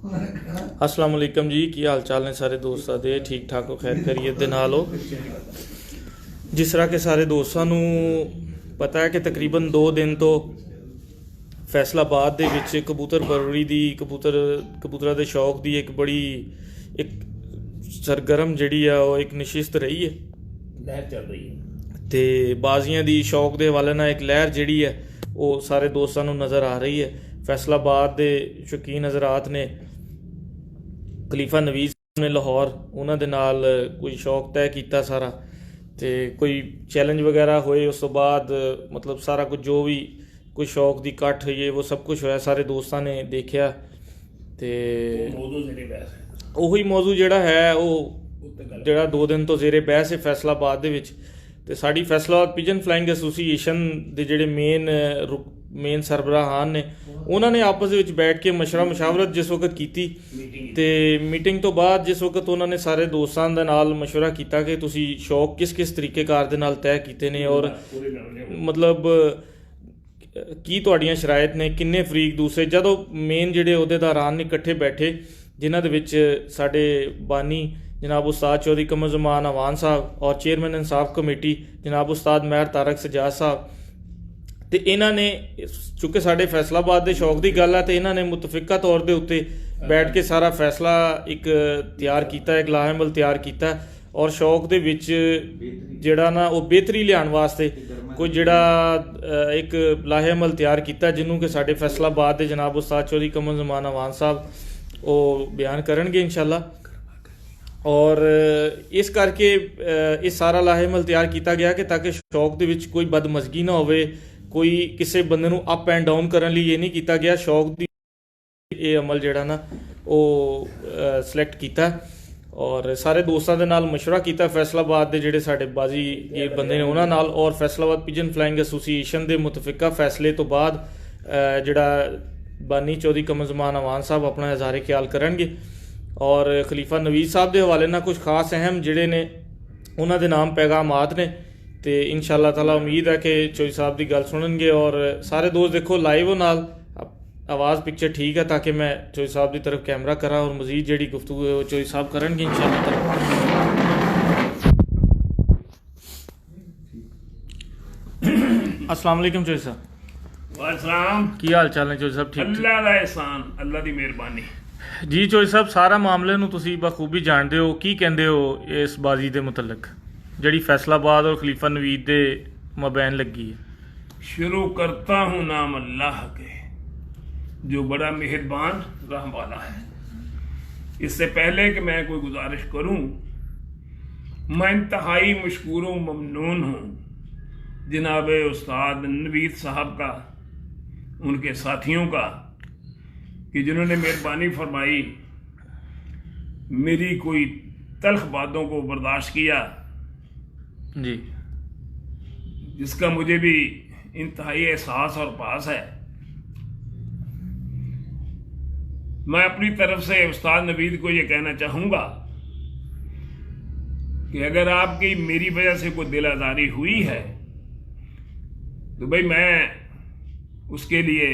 अस्सलाम वालेकुम जी, की हाल चाल ने सारे दोस्तां दे? ठीक ठाक हो, खैर खैरियत दे नाल हो? जिस तरह के सारे दोस्तां नू पता है कि तकरीबन 2 दिन तो फैसलाबाद दे विच कबूतर परवरी दी कबूतरा दे शौक दी एक बड़ी एक सरगर्म जिहड़ी आ ओह एक नशिस्त रही है, लहर चल रही है। ते बाजियां दी शौक दे हवाले नाल एक लहर जिहड़ी है वो सारे दोस्तां नू नज़र आ रही है। फैसलाबाद दे शौकीन हज़रात ने खलीफा नवीज़ ने लाहौर उन्हां दे नाल कोई शौक तय किया सारा, तो कोई चैलेंज वगैरह होए उस तो बाद मतलब सारा कुछ जो भी कोई शौक दी कट्ठ ये वो सब कुछ होया, सारे दोस्तां ने देखा। तो ਉਹੀ मौजू ਜਿਹੜਾ है वो ਜਿਹੜਾ 2 दिन तो जेरे बहस है फैसलाबाद ਦੇ ਵਿੱਚ। ਤੇ ਸਾਡੀ ਫੈਸਲਾਬਾਦ ਪਿਜਨ ਫਲਾਈਂਗ ਐਸੋਸੀਏਸ਼ਨ ਦੇ ਜਿਹੜੇ ਮੇਨ ਸਰਬਰਾਹਾਨ ਨੇ ਉਹਨਾਂ ਨੇ ਆਪਸ ਦੇ ਵਿੱਚ ਬੈਠ ਕੇ ਮਸ਼ਵਰਤ ਜਿਸ ਵਕਤ ਕੀਤੀ, ਤੇ ਮੀਟਿੰਗ ਤੋਂ ਬਾਅਦ ਜਿਸ ਵਕਤ ਉਹਨਾਂ ਨੇ ਸਾਰੇ ਦੋਸਤਾਂ ਦੇ ਨਾਲ ਮਸ਼ਵਰਾ ਕੀਤਾ ਕਿ ਤੁਸੀਂ ਸ਼ੌਕ ਕਿਸ ਤਰੀਕੇਕਾਰ ਦੇ ਨਾਲ ਤੈਅ ਕੀਤੇ ਨੇ ਔਰ ਮਤਲਬ ਕੀ ਤੁਹਾਡੀਆਂ ਸ਼ਰਾਇਤ ਨੇ, ਕਿੰਨੇ ਫਰੀਕ ਦੂਸਰੇ, ਜਦੋਂ ਮੇਨ ਜਿਹੜੇ ਅਹੁਦੇਦਾਰਾਂ ਨੇ ਇਕੱਠੇ ਬੈਠੇ ਜਿਨ੍ਹਾਂ ਦੇ ਵਿੱਚ ਸਾਡੇ ਬਾਨੀ जनाब उस्ताद चौधरी कमर ज़मान अवान साहब और चेयरमैन इंसाफ कमेटी जनाब उस्ताद महर तारक सजाद साहब, तो इन्होंने चूँकि साढ़े फैसलाबाद के शौक की गल है तो इन्होंने मुतफिका तौर के उत्ते बैठ के सारा फैसला एक तैयार किया, एक लाहेमल तैयार किया और शौक के विच जिहड़ा ना वो बेहतरी लियाण वास्ते कोई जिहड़ा एक लाहेमल तैयार किया जिन्हों कि साढ़े फैसलाबाद के जनाब उस्ताद चौधरी कमर ज़मान अवान साहब वो बयान करनगे इंशाअल्लाह। और इस करके ये सारा लाहेमल तैयार किया गया कि ताकि शौक के विच कोई बदमजगी ना होवे, कोई किसी बंदे नूं अप एंड डाउन करने लिए ये नहीं किया गया। शौक की ये अमल जिहड़ा ना वो सिलेक्ट किया और सारे दोस्तों के नाल मशवरा किया फैसलाबाद के जिहड़े साडे बाजी ये बंदे ने उन्हां नाल, और फैसलाबाद पिजन फ्लाइंग एसोसीएशन के मुतफिका फैसले तो बाद जिहड़ा बानी चौधरी कमर ज़मान अवान साहब अपना इज़हारे ख्याल करनगे और खलीफा नवीज़ साहब के हवाले ना कुछ खास अहम जिहड़े ने उन्हां दे नाम पैगामात ने, तो इंशाअल्लाह ताला उम्मीद है कि चौधरी साहब की गल सुननगे। और सारे दोस्त देखो लाइव हो नाल, आवाज़ पिक्चर ठीक है ताकि मैं चौधरी साहब की तरफ कैमरा करा और मजीद जिहड़ी गुफ्तगू है वो चौधरी साहब करनगे इंशाअल्लाह ताला। अस्सलाम वालेकुम चौधरी साहब। वालेकुम, की हाल चाल ने चौधरी साहब? ठीक अल्लाह दा एहसान, अल्लाह दी मेहरबानी जी। चौधरी साहब सारा मामले नूं तुसीं बखूबी जानते हो, की कहंदे हो इस बाजी के मुतलक जिहड़ी फैसलाबाद और खलीफा नवीद दे मबैन लगी है? शुरू करता हूँ नाम अल्लाह के जो बड़ा मेहरबान रहम वाला है। इससे पहले कि मैं कोई गुजारिश करूँ, मैं इंतहाई मशकूर व ममनून हूँ जनाब उस्ताद नवीद साहब का, उनके साथियों का, कि जिन्होंने मेहरबानी फरमाई, मेरी कोई तल्ख बातों को बर्दाश्त किया जी, जिसका मुझे भी इंतहाई एहसास और पास है। मैं अपनी तरफ से उस्ताद नवीद को ये कहना चाहूँगा कि अगर आपकी मेरी वजह से कोई दिल आज़ारी हुई है तो भाई मैं उसके लिए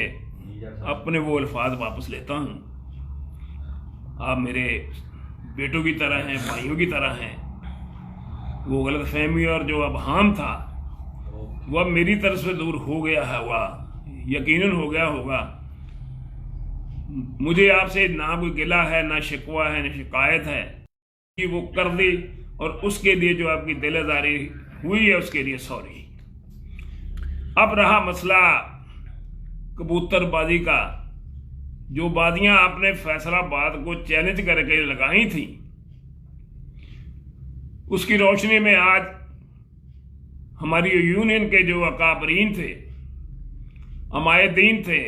अपने वो अल्फाज वापस लेता हूँ। आप मेरे बेटों की तरह हैं, भाइयों की तरह हैं। वो गलत फहमी और जो अबहाम था वह मेरी तरफ से दूर हो गया है, वह यकीनन हो गया होगा। मुझे आपसे ना कोई गिला है, ना शिकवा है, ना शिकायत है कि वो कर दी, और उसके लिए जो आपकी दिल आज़ारी हुई है उसके लिए सॉरी। अब रहा मसला कबूतरबाजी का, जो बाजियां आपने फैसलाबाद को चैलेंज करके लगाई थी, उसकी रोशनी में आज हमारी यूनियन के जो अकाबरीन थे, अमायदीन थे,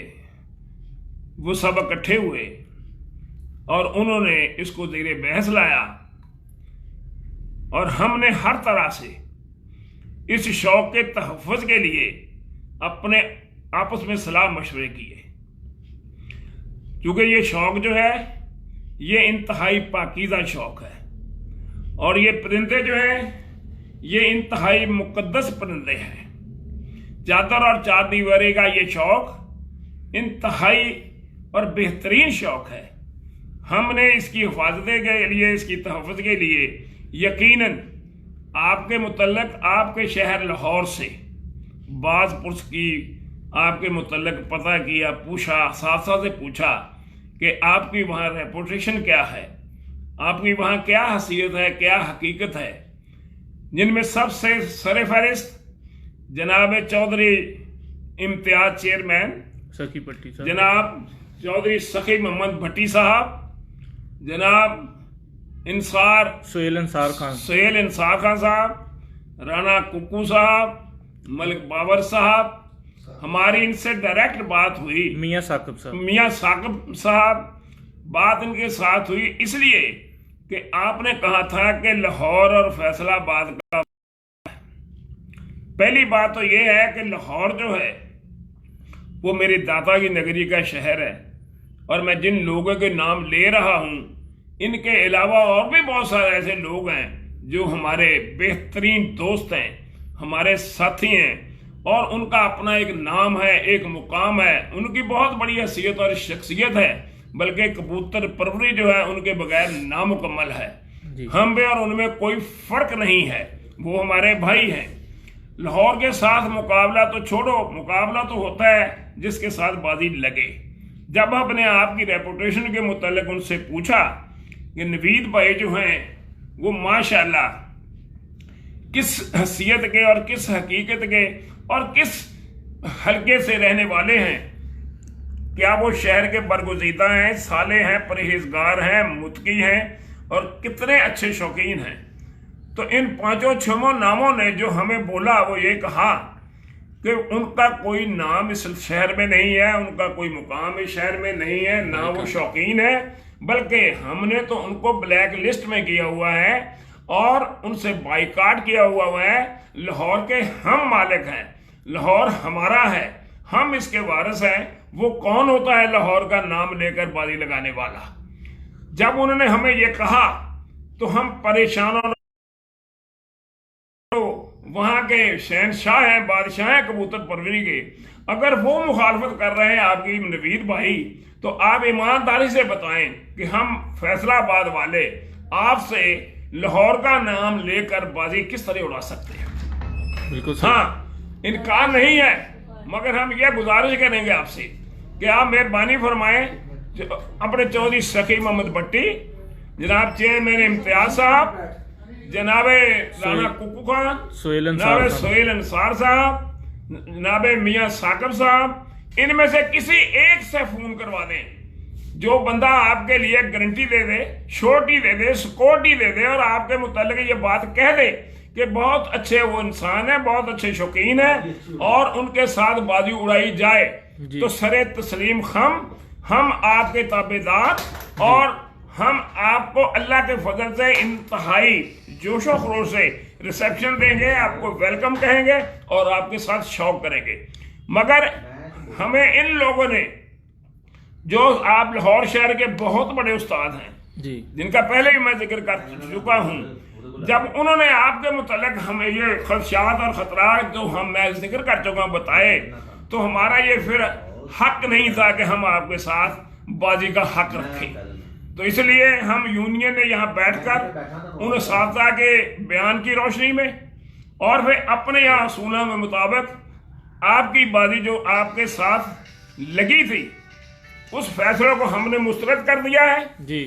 वो सब इकट्ठे हुए और उन्होंने इसको ज़ेरे बहस लाया और हमने हर तरह से इस शौक के तहफ़्फ़ुज़ के लिए अपने आपस में सलाह मशवरे किए, क्योंकि ये शौक जो है ये इंतहाई पाकीज़ा शौक है और ये परिंदे जो हैं ये इंतहाई मुकद्दस परिंदे हैं। चादर और चांदी वरे का ये शौक इंतहाई और बेहतरीन शौक है। हमने इसकी हिफाजत के लिए, इसकी तहफ़्फ़ुज़ के लिए यकीनन आपके मुतल्लक आपके शहर लाहौर से बाज़ पुरस की, आपके मुतल्लक पता किया, पूछा, साथ से पूछा कि आपकी वहाँ रेपुटेशन क्या है, आपकी वहाँ क्या हैसियत है, क्या हकीकत है। जिनमें सबसे सर फहरिस्त जनाब चौधरी इम्तियाज चेयरमैन सखी पट्टी साहब, जनाब चौधरी सखी मोहम्मद भट्टी साहब, जनाब सोहेल इंसार खान साहब, राना कुक्कू साहब, मलिक बाबर साहब, हमारी इनसे डायरेक्ट बात हुई। मियां साकिब साहब बात इनके साथ हुई इसलिए कि आपने कहा था कि लाहौर और फैसलाबाद का, पहली बात तो यह है कि लाहौर जो है वो मेरे दाता की नगरी का शहर है, और मैं जिन लोगों के नाम ले रहा हूं इनके अलावा और भी बहुत सारे ऐसे लोग हैं जो हमारे बेहतरीन दोस्त हैं, हमारे साथी हैं, और उनका अपना एक नाम है, एक मुकाम है, उनकी बहुत बड़ी हैसियत और शख्सियत है, बल्कि कबूतर परवरी जो है उनके बगैर नामुकम्मल है। हम में और उनमें कोई फर्क नहीं है, वो हमारे भाई हैं। लाहौर के साथ मुकाबला तो छोड़ो, मुकाबला तो होता है जिसके साथ बाजी लगे। जब अपने आप की रेपुटेशन के मुतालिक उनसे पूछा कि नवीद भाई जो हैं वो माशाल्लाह किस हैसियत के और किस हकीकत के और किस हल्के से रहने वाले हैं, क्या वो शहर के बरगुज़ीदा हैं, साले हैं, परहेजगार हैं, मुत्की हैं और कितने अच्छे शौकीन हैं। तो इन पांचों छमों नामों ने जो हमें बोला वो ये कहा कि उनका कोई नाम इस शहर में नहीं है, उनका कोई मुकाम इस शहर में नहीं है, ना वो शौकीन है, बल्कि हमने तो उनको ब्लैक लिस्ट में किया हुआ है और उनसे बाइकाट किया हुआ है। लाहौर के हम मालिक हैं, लाहौर हमारा है, हम इसके वारिस हैं। वो कौन होता है लाहौर का नाम लेकर बाजी लगाने वाला? जब उन्होंने हमें ये कहा तो हम परेशान और वहां के शहनशाह हैं, बादशाह हैं कबूतर परवरी के, अगर वो मुखालफत कर रहे हैं आपकी नवीद भाई, तो आप ईमानदारी से बताएं कि हम फैसलाबाद वाले आपसे लाहौर का नाम लेकर बाजी किस तरह उड़ा सकते हैं। बिल्कुल हाँ, इनकार नहीं है, मगर हम यह गुजारिश करेंगे आपसे कि आप मेहरबानी फरमाएं अपने चौधरी सखी मोहम्मद भट्टी, जनाब चेयरमैन इम्तियाज साहब, जनाबे राना कुक्कू खान, जनाबे सोहेल इंसार साहब, जनाबे मियां साकिब साहब, इनमें से किसी एक से फोन करवा दें। जो बंदा आपके लिए गारंटी दे दे, श्योरिटी दे दे, सिक्योरिटी दे दे और आपके मुतालिक ये बात कह दे कि बहुत अच्छे वो इंसान है, बहुत अच्छे शौकीन है और उनके साथ बाजी उड़ाई जाए, तो सरे तस्लीम हम आपके ताबेदार और हम आपको अल्लाह के फजल से इंतहाई जोशो खरोश से रिसेप्शन देंगे, आपको वेलकम कहेंगे और आपके साथ शौक करेंगे। मगर हमें इन लोगों ने, जो आप लाहौर शहर के बहुत बड़े उस्ताद हैं जी, जिनका पहले भी मैं जिक्र कर चुका हूं, जब उन्होंने आपके मुतालिक हमें ये खदशात और खतरात जो मैं जिक्र कर चुका हूं बताए, तो हमारा ये फिर हक नहीं था कि हम आपके साथ बाजी का हक रखें। तो इसलिए हम यूनियन ने यहाँ बैठकर उन साज़ा के बयान की रोशनी में और फिर अपने यहाँ असूलों के मुताबिक आपकी बाजी जो आपके साथ लगी थी उस फैसले को हमने मुस्तरद कर दिया है जी,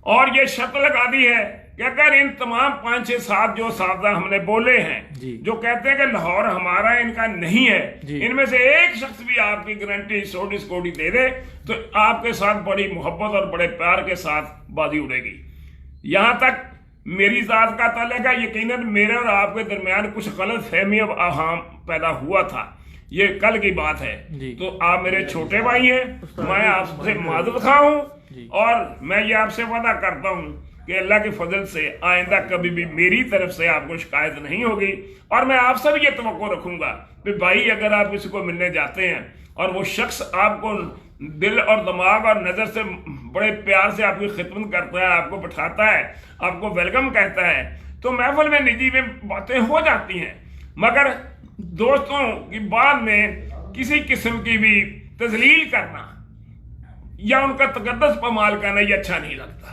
और ये शर्त लगा दी है कि अगर इन तमाम 5-6-7 जो साज़ा हमने बोले हैं जो कहते हैं कि लाहौर हमारा है, इनका नहीं है, इनमें से एक शख्स भी आपकी गारंटी सोडी स्कोडी दे दे तो आपके साथ बड़ी मोहब्बत और बड़े प्यार के साथ बाजी उड़ेगी। यहां तक मेरी जात का ताल्लुक है, यकीनन मेरे और आपके दरमियान कुछ गलत फहमी अब आहाम पैदा हुआ था, ये कल की बात है। तो आप मेरे छोटे भाई हैं, मैं आपसे माजूद खा हूं और मैं ये आपसे वादा करता हूं कि अल्लाह के फजल से आइंदा कभी भी मेरी तरफ से आपको शिकायत नहीं होगी। और मैं आपसे भी ये तवक्को रखूंगा कि भाई अगर आप किसी को मिलने जाते हैं और वो शख्स आपको दिल और दिमाग और नज़र से बड़े प्यार से आपकी खिदमत करता है, आपको बैठाता है, आपको वेलकम कहता है, तो महफिल में निजी में बातें हो जाती हैं, मगर दोस्तों की बाद में किसी किस्म की भी तजलील करना या उनका तकद्दस पामाल करना ये अच्छा नहीं लगता।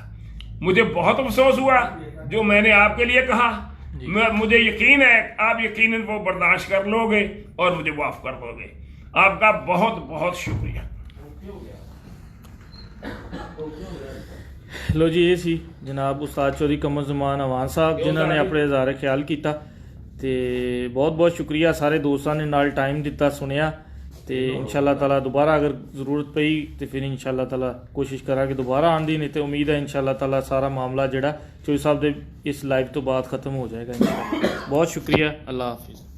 मुझे बहुत अफसोस हुआ जो मैंने आपके लिए कहा, मुझे यकीन है आप यकीनन वो बर्दाश्त कर लोगे और मुझे माफ कर दोगे। आपका बहुत बहुत शुक्रिया। लो जी, ये सी जनाब उस्ताद चौधरी कमर ज़मान अवान साहब जिन्हों ने अपने इज़हार ख्याल किया। तो बहुत बहुत शुक्रिया सारे दोस्तों ने नाल टाइम दिता, सुनिया। तो इंशाअल्लाह ताला दोबारा अगर ज़रूरत पई तो फिर इंशाअल्लाह ताला कोशिश करा कि दोबारा आंदी, नहीं तो उम्मीद है इंशाअल्लाह ताला सारा मामला जोड़ा चौधरी साहब के इस लाइव तो बाद ख़त्म हो जाएगा इंशाअल्लाह। बहुत शुक्रिया, अल्लाह हाफिज़।